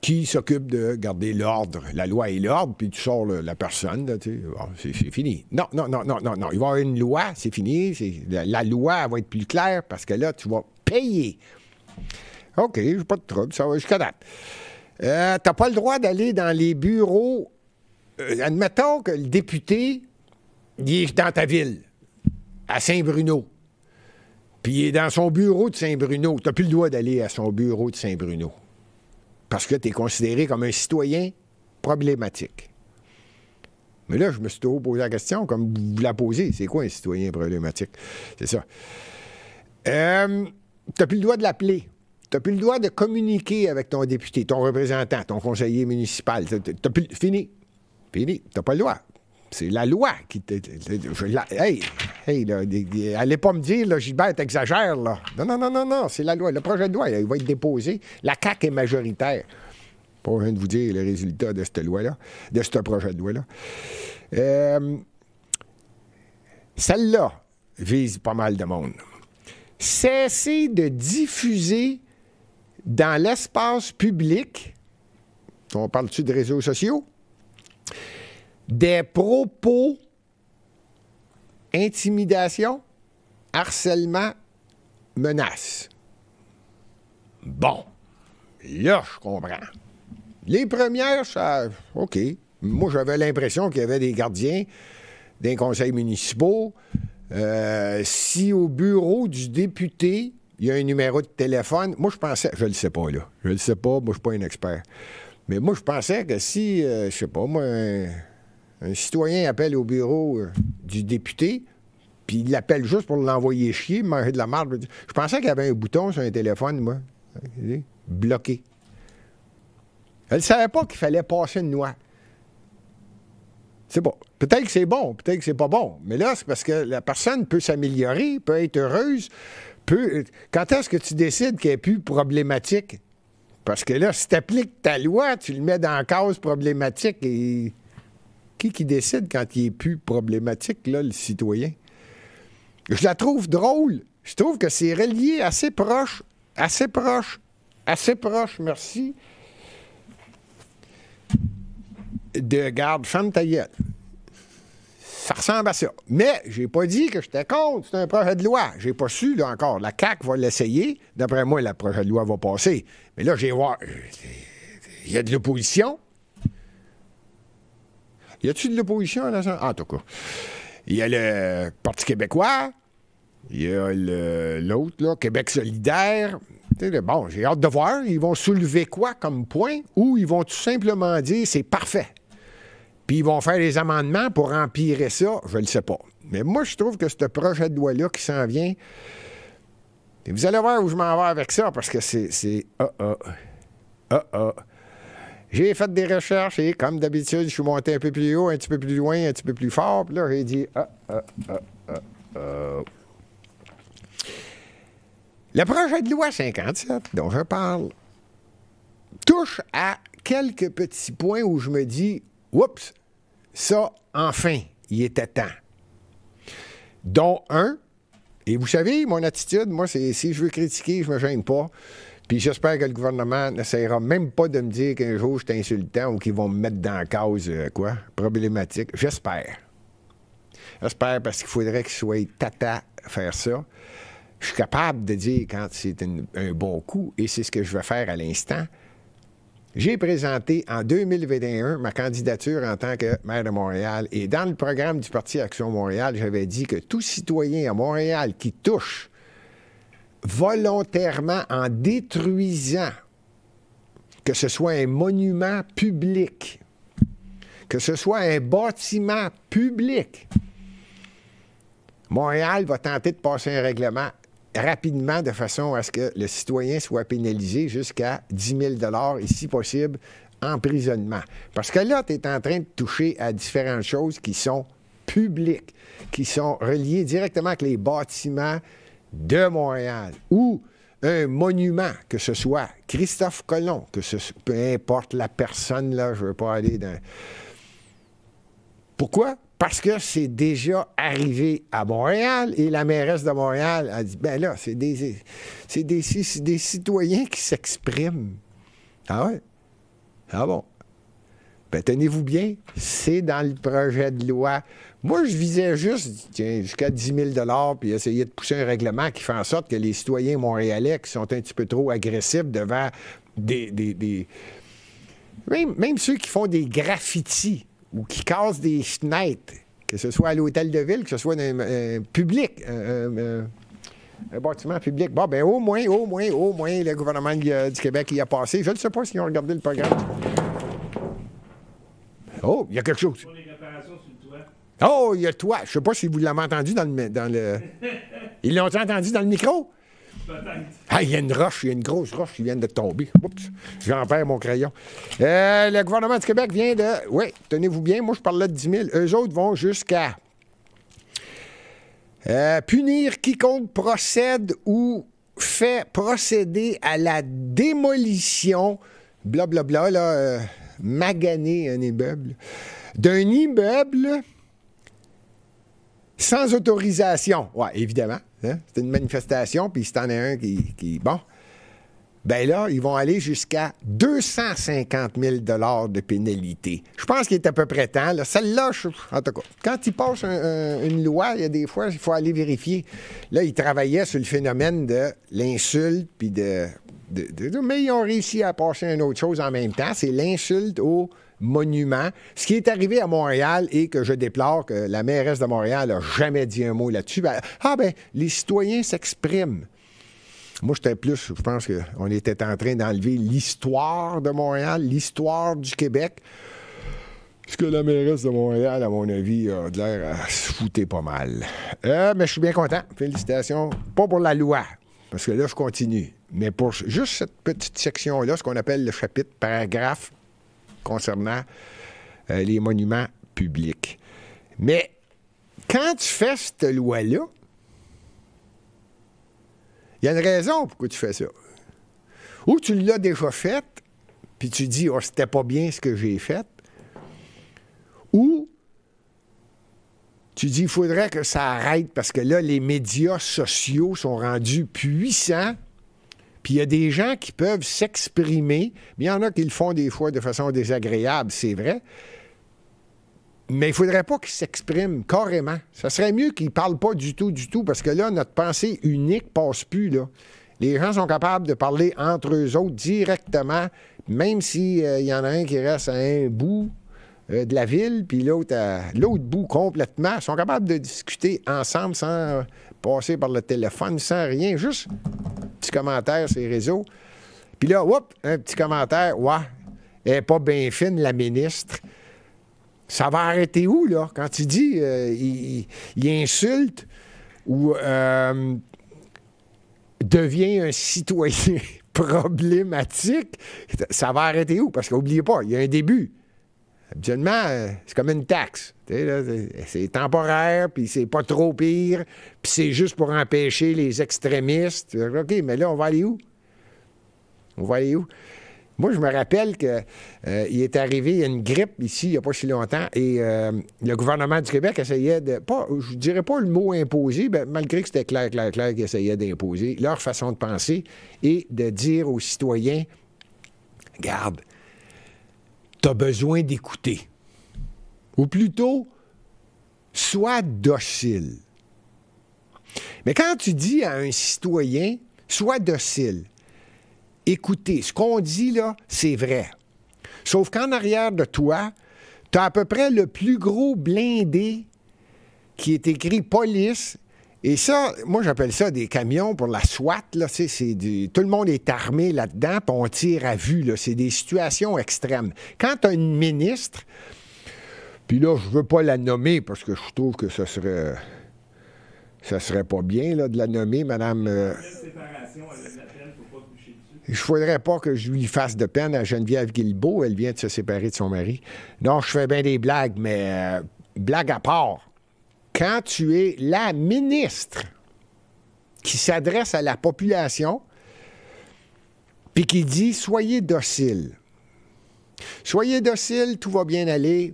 qui s'occupe de garder l'ordre, la loi et l'ordre, puis tu sors la personne, là, tu sais, bon, c'est fini. Non. Il va y avoir une loi, c'est fini. La loi elle va être plus claire parce que là, tu vas payer. OK, j'ai pas de trouble, ça va jusqu'à date. T'as pas le droit d'aller dans les bureaux. Admettons que le député, il est dans ta ville, à Saint-Bruno, puis il est dans son bureau de Saint-Bruno. T'as plus le droit d'aller à son bureau de Saint-Bruno. Parce que tu es considéré comme un citoyen problématique. Mais là, je me suis toujours posé la question, comme vous la posez. C'est quoi un citoyen problématique? C'est ça. Tu n'as plus le droit de l'appeler. Tu n'as plus le droit de communiquer avec ton député, ton représentant, ton conseiller municipal. Fini. Fini. Tu n'as pas le droit. C'est la loi qui... allez pas me dire, là, Gilbert, t'exagères, là. Non, c'est la loi. Le projet de loi, il va être déposé. La CAQ est majoritaire. Pas besoin de vous dire le résultat de cette loi-là, de ce projet de loi-là. Celle-là vise pas mal de monde. Cessez de diffuser dans l'espace public, on parle-tu de réseaux sociaux, des propos, intimidation, harcèlement, menaces. Bon, là, je comprends. Les premières, ça... OK. Moi, j'avais l'impression qu'il y avait des gardiens des conseils municipaux. Si au bureau du député, il y a un numéro de téléphone, moi, je pensais... Je le sais pas, là. Je le sais pas, moi, je suis pas un expert. Mais moi, je pensais que si, je sais pas, moi... Un citoyen appelle au bureau du député, puis il l'appelle juste pour l'envoyer chier, manger de la marde. Je pensais qu'il y avait un bouton sur un téléphone, moi, bloqué. Elle ne savait pas qu'il fallait passer une loi. C'est bon. Peut-être que c'est bon, peut-être que c'est pas bon. Mais là, c'est parce que la personne peut s'améliorer, peut être heureuse. Quand est-ce que tu décides qu'elle n'est plus problématique? Parce que là, si tu appliques ta loi, tu le mets dans la case problématique et... Qui décide quand il n'est plus problématique, là, le citoyen? Je la trouve drôle. Je trouve que c'est relié assez proche, merci, de garde, ferme ta gueule. Ça ressemble à ça. Mais j'ai pas dit que j'étais contre. C'est un projet de loi. J'ai pas su, là, encore. La CAQ va l'essayer. D'après moi, le projet de loi va passer. Mais là, j'ai voir. Il y a de l'opposition. Y a-t-il de l'opposition là? En tout cas. Il y a le Parti québécois. Il y a l'autre, là, Québec solidaire. Bon, j'ai hâte de voir. Ils vont soulever quoi comme point? Ou ils vont tout simplement dire c'est parfait. Puis ils vont faire des amendements pour empirer ça. Je ne le sais pas. Mais moi, je trouve que ce projet de loi-là qui s'en vient... Et vous allez voir où je m'en vais avec ça, parce que c'est... J'ai fait des recherches et, comme d'habitude, je suis monté un peu plus haut, un petit peu plus loin, un petit peu plus fort. Puis là, j'ai dit... Le projet de loi 57, dont je parle, touche à quelques petits points où je me dis... Oups! Ça, enfin, il était temps. Dont un, et vous savez, mon attitude, moi, c'est si je veux critiquer, je me gêne pas. Puis j'espère que le gouvernement n'essaiera même pas de me dire qu'un jour je suis insultant ou qu'ils vont me mettre dans la cause, problématique. J'espère. J'espère parce qu'il faudrait qu'il soit tata à faire ça. Je suis capable de dire quand c'est un bon coup, et c'est ce que je vais faire à l'instant. J'ai présenté en 2021 ma candidature en tant que maire de Montréal. Et dans le programme du Parti Action Montréal, j'avais dit que tout citoyen à Montréal qui touche volontairement en détruisant, que ce soit un monument public, que ce soit un bâtiment public, Montréal va tenter de passer un règlement rapidement de façon à ce que le citoyen soit pénalisé jusqu'à 10 000 et, si possible, emprisonnement. Parce que là, tu es en train de toucher à différentes choses qui sont publiques, qui sont reliées directement avec les bâtiments de Montréal ou un monument, que ce soit Christophe Colomb, peu importe la personne, là, je ne veux pas aller dans... Pourquoi? Parce que c'est déjà arrivé à Montréal et la mairesse de Montréal a dit, ben là, c'est des citoyens qui s'expriment. Ah ouais? Ah bon? Ben tenez-vous bien, c'est dans le projet de loi. Moi, je visais juste, tiens, jusqu'à 10 000 puis essayer de pousser un règlement qui fait en sorte que les citoyens montréalais qui sont un petit peu trop agressifs devant même ceux qui font des graffitis, ou qui cassent des fenêtres, que ce soit à l'hôtel de ville, que ce soit dans un public, un bâtiment public. Bon, ben au moins, le gouvernement du Québec y a passé. Je ne sais pas s'ils ont regardé le programme. Oh, il y a quelque chose. Pour les réparations sur Oh, il y a toi. Je sais pas si vous l'avez entendu dans le... Ils l'ont entendu dans le micro? Ah, il y a une roche, il y a une grosse roche qui vient de tomber. Oups, j'en perds mon crayon. Le gouvernement du Québec vient de... Oui, tenez-vous bien, moi je parlais de 10 000. Eux autres vont jusqu'à punir quiconque procède ou fait procéder à la démolition, blablabla, là, maganer un immeuble, d'un immeuble sans autorisation. Oui, évidemment. Hein? C'est une manifestation, puis si t'en as un qui... Bon. Ben là, ils vont aller jusqu'à 250 000 $ de pénalité. Je pense qu'il est à peu près temps. Là. Celle-là, en tout cas, quand ils passent une loi, il y a des fois, il faut aller vérifier. Là, ils travaillaient sur le phénomène de l'insulte, puis mais ils ont réussi à passer une autre chose en même temps. C'est l'insulte au monument. Ce qui est arrivé à Montréal et que je déplore que la mairesse de Montréal n'a jamais dit un mot là-dessus. Les citoyens s'expriment. Moi, j'étais plus, je pense qu'on était en train d'enlever l'histoire de Montréal, l'histoire du Québec. Ce que la mairesse de Montréal, à mon avis, a de l'air à se fouter pas mal. Mais je suis bien content. Félicitations. Pas pour la loi, parce que là, je continue. Mais pour juste cette petite section-là, ce qu'on appelle le chapitre paragraphe concernant les monuments publics. Mais quand tu fais cette loi-là, il y a une raison pourquoi tu fais ça. Ou tu l'as déjà faite, puis tu dis « Oh, c'était pas bien ce que j'ai fait », ou tu dis « Il faudrait que ça arrête parce que là, les médias sociaux sont rendus puissants, puis il y a des gens qui peuvent s'exprimer, mais il y en a qui le font des fois de façon désagréable, c'est vrai, mais il ne faudrait pas qu'ils s'expriment carrément. Ça serait mieux qu'ils ne parlent pas du tout, parce que là, notre pensée unique ne passe plus, là. Les gens sont capables de parler entre eux autres directement, même s'il y en a un qui reste à un bout de la ville, puis l'autre à l'autre bout complètement. Ils sont capables de discuter ensemble sans passer par le téléphone, sans rien, juste un petit commentaire sur les réseaux. Puis là, un petit commentaire, ouais, elle n'est pas bien fine, la ministre. Ça va arrêter où, là? Quand tu dis il insulte ou devient un citoyen problématique, ça va arrêter où? Parce qu'oubliez pas, il y a un début. Habituellement, c'est comme une taxe. Là, c'est temporaire, puis c'est pas trop pire, puis c'est juste pour empêcher les extrémistes. OK, mais là, on va aller où? Moi, je me rappelle qu'il est arrivé une grippe ici, il n'y a pas si longtemps, et le gouvernement du Québec essayait de, je ne dirais pas le mot imposer, malgré que c'était clair qu'ils essayaient d'imposer leur façon de penser et de dire aux citoyens, regarde, tu as besoin d'écouter. Ou plutôt, sois docile. Mais quand tu dis à un citoyen, sois docile, écoutez, ce qu'on dit là, c'est vrai. Sauf qu'en arrière de toi, tu as à peu près le plus gros blindé qui est écrit police. Et ça, moi, j'appelle ça des camions pour la SWAT. Là, tout le monde est armé là-dedans, puis on tire à vue. Là, c'est des situations extrêmes. Quand tu as une ministre, puis là, je ne veux pas la nommer parce que je trouve que ça serait pas bien là, de la nommer, Madame... Il ne faudrait pas que je lui fasse de peine à Geneviève Guilbeault. Elle vient de se séparer de son mari. Non, je fais bien des blagues, mais blague à part. Quand tu es la ministre qui s'adresse à la population puis qui dit « Soyez docile. Soyez docile, tout va bien aller.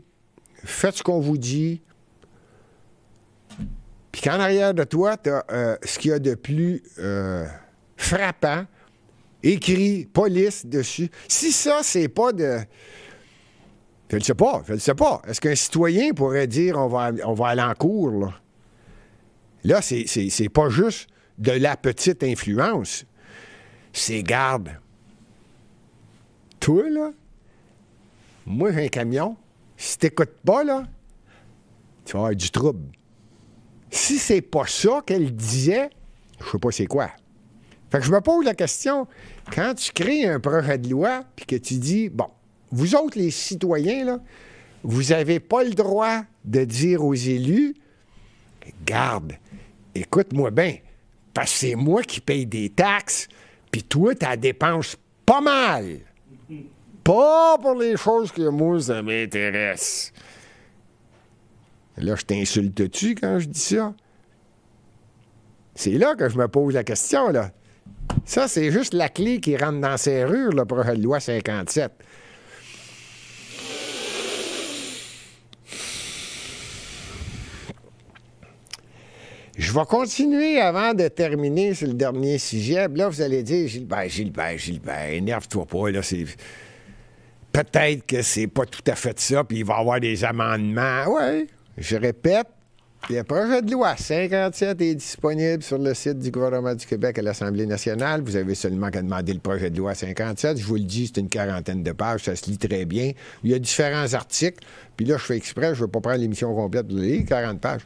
Faites ce qu'on vous dit. » Puis qu'en arrière de toi, tu as ce qu'il y a de plus frappant, écrit police dessus. Si ça, c'est pas de... Je ne sais pas. Est-ce qu'un citoyen pourrait dire on va aller en cours, là? Là, c'est pas juste de la petite influence. C'est garde. Toi, là, moi, j'ai un camion. Si t'écoutes pas, là, tu vas avoir du trouble. Si c'est pas ça qu'elle disait, je sais pas c'est quoi. Fait que je me pose la question, quand tu crées un projet de loi puis que tu dis, bon, vous autres, les citoyens, là, vous n'avez pas le droit de dire aux élus, garde, écoute-moi bien, parce que c'est moi qui paye des taxes, puis toi, tu dépenses pas mal. Pas pour les choses que moi, ça m'intéresse. Là, je t'insulte-tu quand je dis ça? C'est là que je me pose la question, là. Ça, c'est juste la clé qui rentre dans la serrure, le projet de loi 57. Je vais continuer avant de terminer sur le dernier sujet. Là, vous allez dire, Gilbert, énerve-toi pas, là, c'est... Peut-être que c'est pas tout à fait ça, puis il va y avoir des amendements. Oui, je répète, le projet de loi 57 est disponible sur le site du gouvernement du Québec à l'Assemblée nationale. Vous avez seulement qu'à demander le projet de loi 57. Je vous le dis, c'est une quarantaine de pages, ça se lit très bien. Il y a différents articles, puis là, je fais exprès, je ne veux pas prendre l'émission complète pour le lire, 40 pages.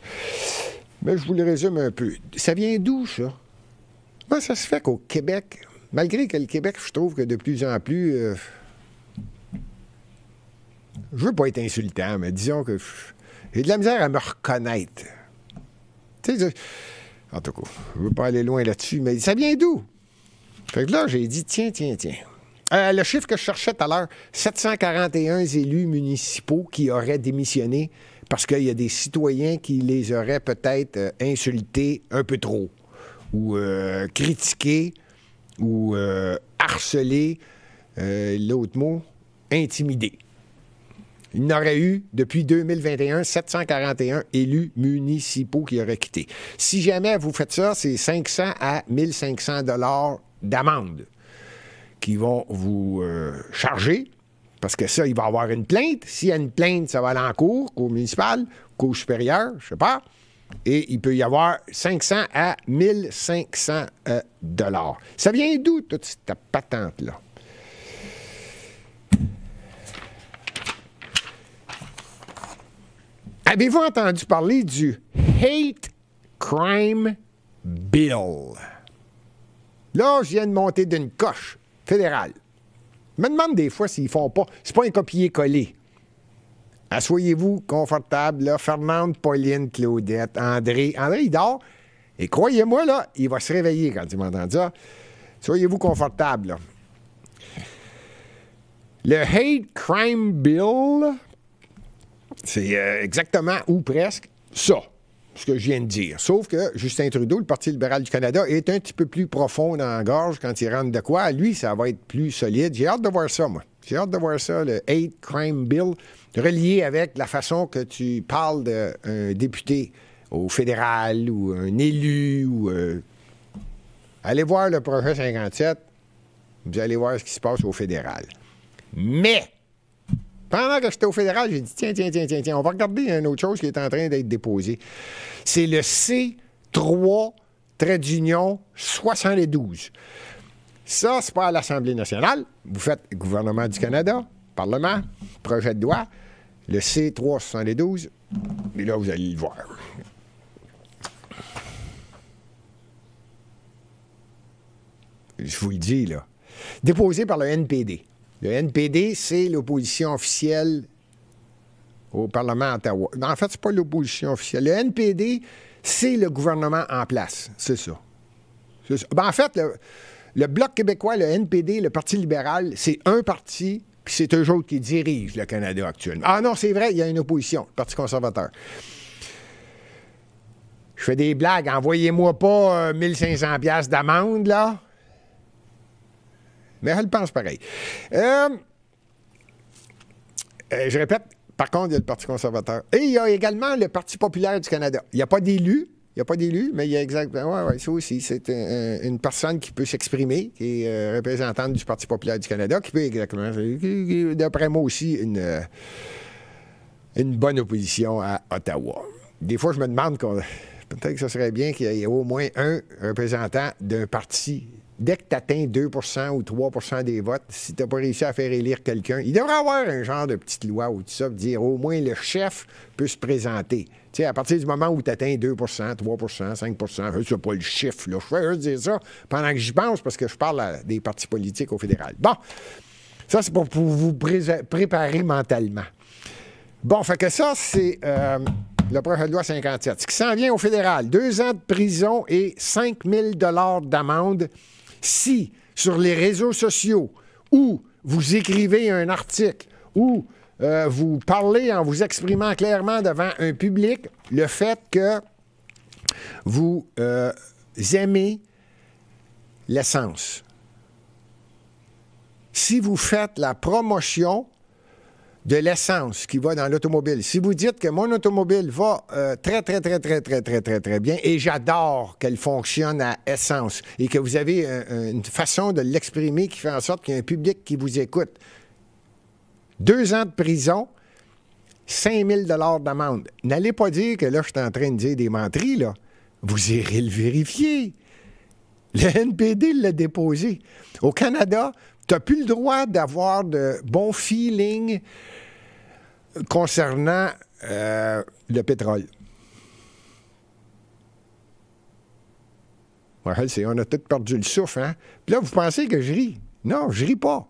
Mais je vous le résume un peu. Ça vient d'où, ça? Comment ça se fait qu'au Québec, malgré que le Québec, je trouve que de plus en plus... je veux pas être insultant, mais disons que j'ai de la misère à me reconnaître. Tu sais, en tout cas, je veux pas aller loin là-dessus, mais ça vient d'où? Fait que là, j'ai dit, tiens. Le chiffre que je cherchais tout à l'heure, 741 élus municipaux qui auraient démissionné parce qu'il y a des citoyens qui les auraient peut-être insultés un peu trop, ou critiqués, ou harcelés, l'autre mot, intimidés. Il y en aurait eu, depuis 2021, 741 élus municipaux qui auraient quitté. Si jamais vous faites ça, c'est 500 à 1500 $ d'amende qui vont vous charger, parce que ça, il va y avoir une plainte. S'il y a une plainte, ça va aller en cour municipal, cour supérieure, je sais pas. Et il peut y avoir 500 à 1500 $. Ça vient d'où, toute cette patente-là? Avez-vous entendu parler du Hate Crime Bill? Là, je viens de monter d'une coche fédérale. Je me demande des fois s'ils font pas. C'est pas un copier-coller. Assoyez-vous confortable, là. Fernande, Pauline, Claudette, André. André, il dort. Et croyez-moi, là, il va se réveiller quand il m'entend ça. Soyez-vous confortable, là. Le Hate Crime Bill... c'est exactement, ou presque, ça, ce que je viens de dire. Sauf que Justin Trudeau, le Parti libéral du Canada, est un petit peu plus profond dans la gorge quand il rentre de quoi. Lui, ça va être plus solide. J'ai hâte de voir ça, moi. J'ai hâte de voir ça, le Hate Crime Bill, relié avec la façon que tu parles d'un député au fédéral ou un élu. Ou allez voir le projet 57, vous allez voir ce qui se passe au fédéral. Mais... pendant que j'étais au fédéral, j'ai dit, tiens, on va regarder une autre chose qui est en train d'être déposée. C'est le C3, trait d'union, 72. Ça, c'est pas à l'Assemblée nationale. Vous faites gouvernement du Canada, Parlement, projet de loi, le C3, 72, et là, vous allez le voir. Je vous le dis, là. Déposé par le NPD. Le NPD, c'est l'opposition officielle au Parlement d'Ottawa. En fait, c'est pas l'opposition officielle. Le NPD, c'est le gouvernement en place. C'est ça. Ben, en fait, le Bloc québécois, le NPD, le Parti libéral, c'est un parti, puis c'est eux autres qui dirigent le Canada actuellement. Ah non, c'est vrai, il y a une opposition, le Parti conservateur. Je fais des blagues. Envoyez-moi pas 1500 $ d'amende, là. Mais elle pense pareil. Je répète, par contre, il y a le Parti conservateur. Et il y a également le Parti populaire du Canada. Il n'y a pas d'élus, mais il y a exactement... Oui, ça aussi, c'est une personne qui peut s'exprimer, qui est représentante du Parti populaire du Canada, qui peut exactement... D'après moi aussi, une bonne opposition à Ottawa. Des fois, je me demande peut-être que ce serait bien qu'il y ait au moins un représentant d'un parti. Dès que tu atteins 2 ou 3 des votes, si tu n'as pas réussi à faire élire quelqu'un, il devrait y avoir un genre de petite loi ou tout ça, dire au moins le chef peut se présenter. Tu sais, à partir du moment où tu atteins 2 3 5 je sais pas le chiffre, là. Je fais juste dire ça pendant que j'y pense parce que je parle des partis politiques au fédéral. Bon, ça, c'est pour vous préparer mentalement. Bon, fait que ça, c'est le projet de loi 57. Ce qui s'en vient au fédéral, 2 ans de prison et 5 000 $ d'amende si, sur les réseaux sociaux, ou vous écrivez un article, ou vous parlez en vous exprimant clairement devant un public, le fait que vous aimez l'essence. Si vous faites la promotion de l'essence qui va dans l'automobile, si vous dites que mon automobile va très bien et j'adore qu'elle fonctionne à essence et que vous avez une façon de l'exprimer qui fait en sorte qu'il y a un public qui vous écoute, 2 ans de prison, 5 000 $ d'amende. N'allez pas dire que là, je suis en train de dire des menteries, là. Vous irez le vérifier. Le NPD l'a déposé. Au Canada, tu n'as plus le droit d'avoir de bons feelings concernant le pétrole. Ouais, on a tous perdu le souffle, hein? Puis là, vous pensez que je ris. Non, je ris pas.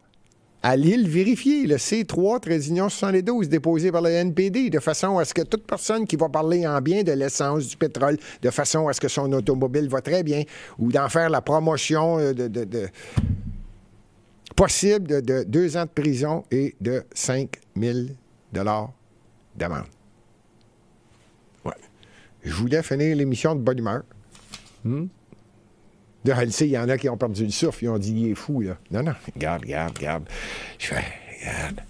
Allez le vérifier, le C3-72 déposé par le NPD, de façon à ce que toute personne qui va parler en bien de l'essence, du pétrole, de façon à ce que son automobile va très bien, ou d'en faire la promotion possible de 2 ans de prison et de 5 000 $ d'amende. Ouais. Je voulais finir l'émission de bonne humeur. De il y en a qui ont perdu le souffle, ils ont dit, il est fou, là. Non, regarde. Je fais, regarde.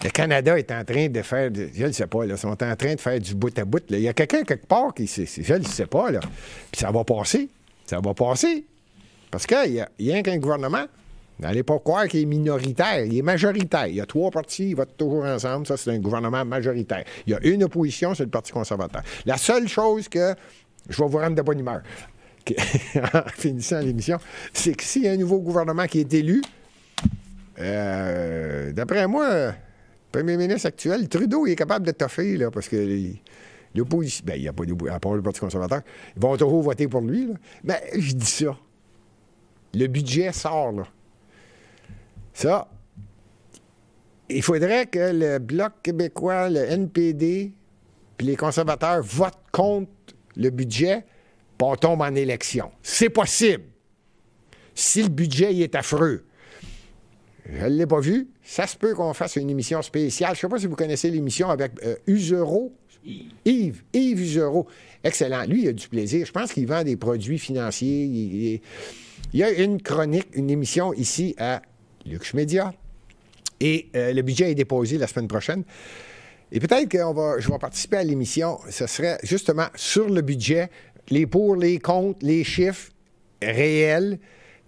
Le Canada est en train de faire, je ne sais pas, là, ils sont en train de faire du bout à bout. Là. Il y a quelqu'un quelque part qui, je ne sais pas, là. Puis ça va passer. Parce qu'il y a rien qu'un gouvernement. N'allez pas croire qu'il est minoritaire, il est majoritaire. Il y a 3 partis, ils votent toujours ensemble. Ça, c'est un gouvernement majoritaire. Il y a une opposition, c'est le Parti conservateur. La seule chose que je vais vous rendre de bonne humeur, en finissant l'émission, c'est que s'il y a un nouveau gouvernement qui est élu, d'après moi, le premier ministre actuel, Trudeau, il est capable de toffer, là, parce que l'opposition, il n'y a pas d'opposition, à part le Parti conservateur, ils vont toujours voter pour lui, là. Mais je dis ça. Le budget sort, là. Ça, il faudrait que le Bloc québécois, le NPD, puis les conservateurs votent contre le budget, puis on tombe en élection. C'est possible. Si le budget il est affreux. Je ne l'ai pas vu. Ça se peut qu'on fasse une émission spéciale. Je ne sais pas si vous connaissez l'émission avec Usereau. Yves Usereau. Excellent. Lui, il a du plaisir. Je pense qu'il vend des produits financiers. Il y a une chronique, une émission ici à Lux Média. Et le budget est déposé la semaine prochaine. Et peut-être que je vais participer à l'émission. Ce serait justement sur le budget, les pour, les contre, les chiffres réels,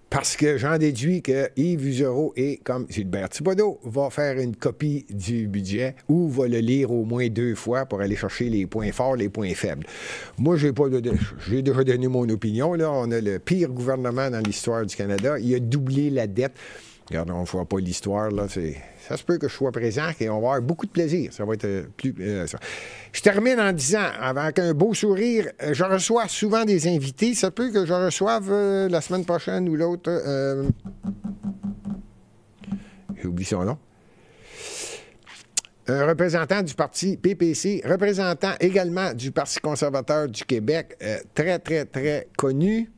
parce que j'en déduis que Yves Usereau et comme Gilbert Thibodeau va faire une copie du budget ou va le lire au moins 2 fois pour aller chercher les points forts, les points faibles. Moi, j'ai déjà donné mon opinion. Là. On a le pire gouvernement dans l'histoire du Canada. Il a doublé la dette. Regarde, on ne voit pas l'histoire, là. Ça se peut que je sois présent et on va avoir beaucoup de plaisir. Ça va être plus... Je termine en disant, avec un beau sourire, je reçois souvent des invités. Ça peut que je reçoive la semaine prochaine ou l'autre... J'ai oublié son nom. Un représentant du parti PPC, représentant également du Parti conservateur du Québec, très, très, très connu.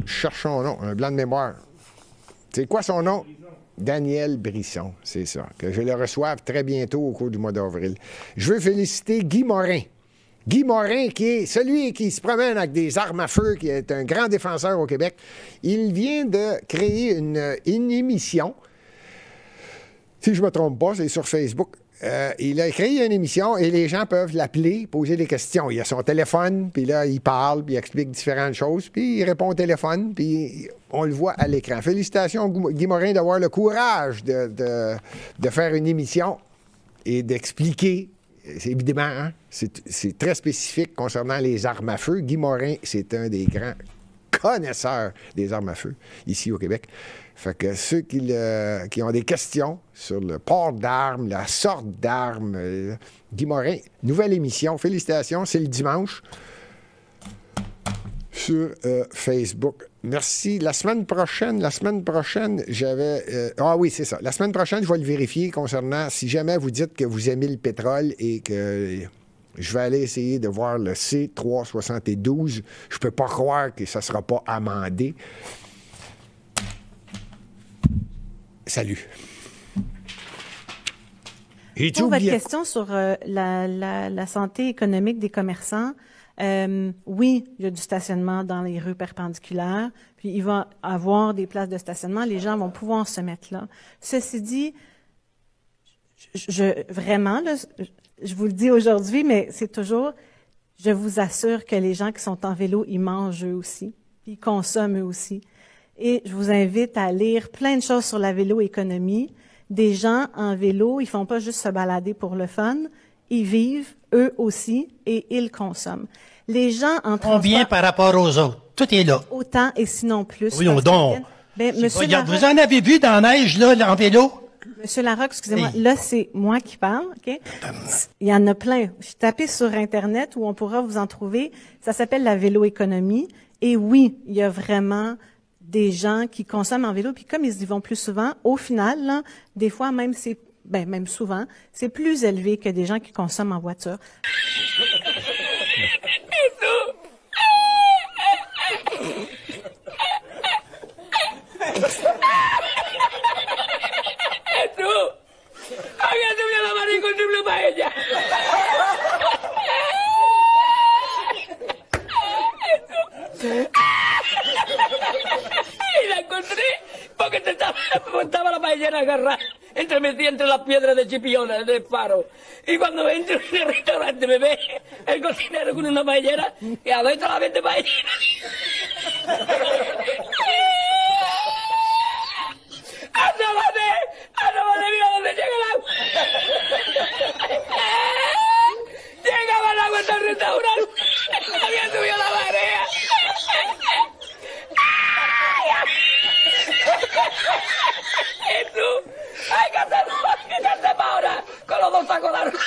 Cherchons son nom, un blanc de mémoire. C'est quoi son nom? Daniel Brisson, c'est ça. Que je le reçoive très bientôt au cours du mois d'avril. Je veux féliciter Guy Morin. Guy Morin, qui est celui qui se promène avec des armes à feu, qui est un grand défenseur au Québec. Il vient de créer une émission. Si je ne me trompe pas, c'est sur Facebook. Il a créé une émission et les gens peuvent l'appeler, poser des questions. Il a son téléphone, puis là, il parle, puis il explique différentes choses, puis il répond au téléphone, puis on le voit à l'écran. Félicitations, Guy Morin, d'avoir le courage de faire une émission et d'expliquer. C'est évidemment, hein, c'est très spécifique concernant les armes à feu. Guy Morin, c'est un des grands connaisseurs des armes à feu ici au Québec. Fait que ceux qui ont des questions sur le port d'armes, la sorte d'armes, Guy Morin, nouvelle émission, félicitations, c'est le dimanche sur Facebook Merci. La semaine prochaine, j'avais... ah oui, c'est ça. La semaine prochaine, je vais le vérifier concernant si jamais vous dites que vous aimez le pétrole et que je vais aller essayer de voir le C372. Je peux pas croire que ça ne sera pas amendé. Salut. Pour votre question sur la santé économique des commerçants, oui, il y a du stationnement dans les rues perpendiculaires, puis il va y avoir des places de stationnement, les gens vont pouvoir se mettre là. Ceci dit, vraiment, là, je vous le dis aujourd'hui, mais c'est toujours, je vous assure que les gens qui sont en vélo, ils mangent eux aussi, puis ils consomment eux aussi. Et je vous invite à lire plein de choses sur la vélo-économie. Des gens en vélo, ils font pas juste se balader pour le fun, ils vivent eux aussi et ils consomment. Les gens en transport... Combien par rapport aux autres? Tout est là. Autant et sinon plus. Oui, donc. Ben, Monsieur Larocque, vous en avez vu dans la neige, là, en vélo? Monsieur Larocque, excusez-moi, là, c'est moi qui parle, OK? Il y en a plein. Je tapais sur Internet où on pourra vous en trouver. Ça s'appelle la vélo-économie. Et oui, il y a vraiment des gens qui consomment en vélo. Puis comme ils y vont plus souvent, au final, là, des fois, même même souvent, c'est plus élevé que des gens qui consomment en voiture. Y la encontré porque estaba la paellera agarrada metida entre las piedras de Chipiona del faro. Y cuando entro en el restaurante me ve el cocinero con una paellera y adentro la vende paellera. ¡Asómate, mira dónde llega el agua! Llegaba el agua hasta el restaurante. Había subido la marea. ¿Y tú? ¡Hay que hacerlo ahora! ¡Con los dos sacos de arroz!